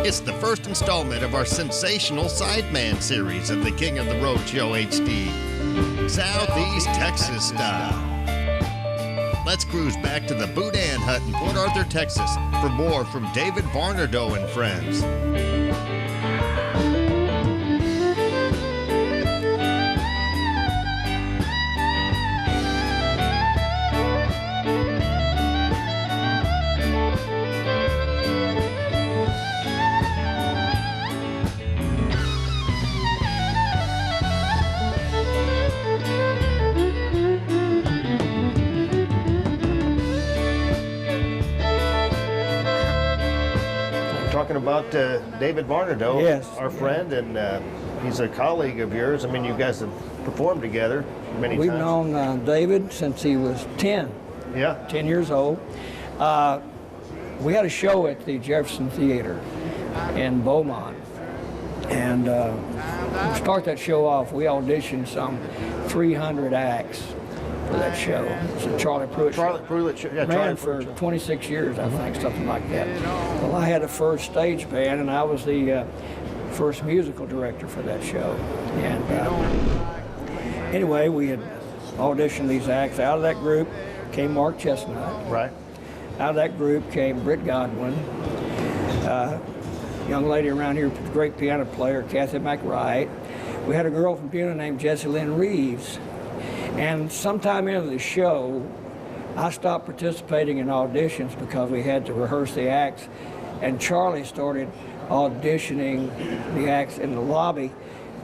It's the first installment of our Sensational Sideman series of the King of the Road Show HD, Southeast Texas style. Let's cruise back to the Boudin Hut in Port Arthur, Texas for more from David Varnado and friends. Talking about David Varnado, yes, our friend, and he's a colleague of yours. I mean, you guys have performed together many We've times. known David since he was 10. Yeah. 10 years old. We had a show at the Jefferson Theater in Beaumont. And to start that show off, we auditioned some 300 acts for that show. It's a Charlie Pruitt show. Charlie Pruitt show. Yeah, Ran for 26 years, I think, something like that. Well, I had a first stage band, and I was the first musical director for that show. And anyway, we had auditioned these acts. Out of that group came Mark Chestnut. Right. Out of that group came Britt Godwin, young lady around here, great piano player, Kathy McWright. We had a girl from piano named Jessie Lynn Reeves. And sometime into the show, I stopped participating in auditions because we had to rehearse the acts, and Charlie started auditioning the acts in the lobby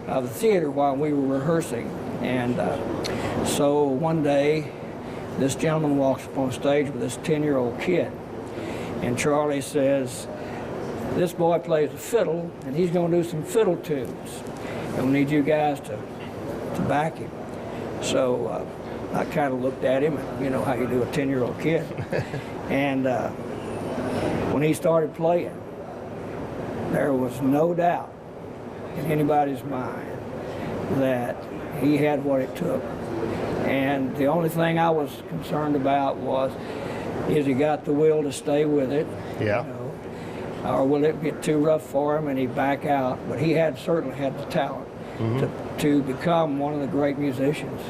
of the theater while we were rehearsing. And so one day, this gentleman walks up on stage with this 10-year-old kid, and Charlie says, "This boy plays the fiddle, and he's going to do some fiddle tunes, and we need you guys to back him." So I kind of looked at him, you know how you do a 10-year-old kid. And when he started playing, there was no doubt in anybody's mind that he had what it took. And the only thing I was concerned about was, is he got the will to stay with it? Yeah. You know, or will it get too rough for him and he back out? But he certainly had the talent to become one of the great musicians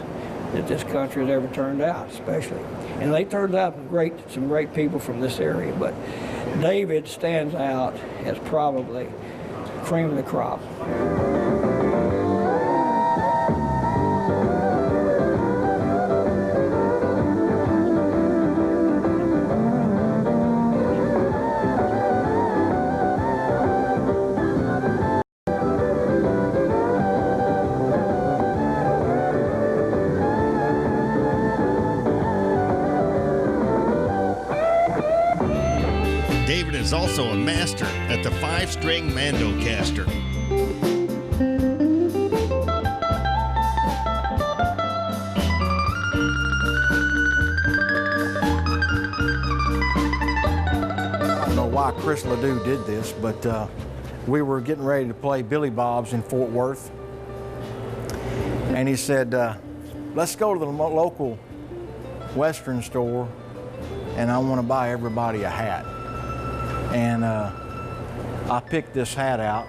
that this country has ever turned out, especially. And they turned out some great people from this area, but David stands out as probably cream of the crop. David is also a master at the 5-string Mandocaster. I don't know why Chris Ledoux did this, but we were getting ready to play Billy Bob's in Fort Worth. And he said, let's go to the local Western store and I want to buy everybody a hat. And I picked this hat out.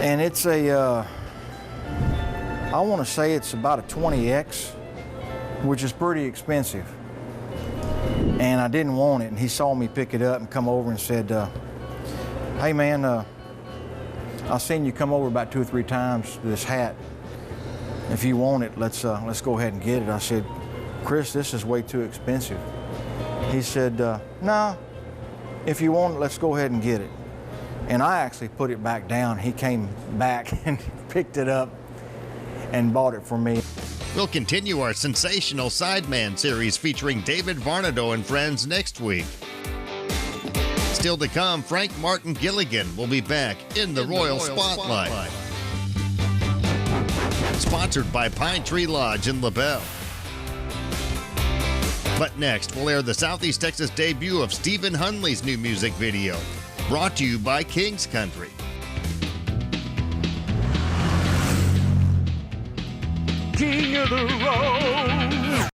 And it's I want to say it's about a 20X, which is pretty expensive. And I didn't want it, and he saw me pick it up and come over and said, "Hey man, I've seen you come over about 2 or 3 times to this hat. If you want it, let's go ahead and get it." I said, "Chris, this is way too expensive." He said, "No, if you want it, let's go ahead and get it." And I actually put it back down. He came back and picked it up and bought it for me. We'll continue our Sensational Sideman series featuring David Varnado and friends next week. Still to come, Frank Martin Gilligan will be back in the Royal Spotlight. Sponsored by Pine Tree Lodge in LaBelle. But next, we'll air the Southeast Texas debut of Stephen Hunley's new music video, brought to you by King's Country. King of the road.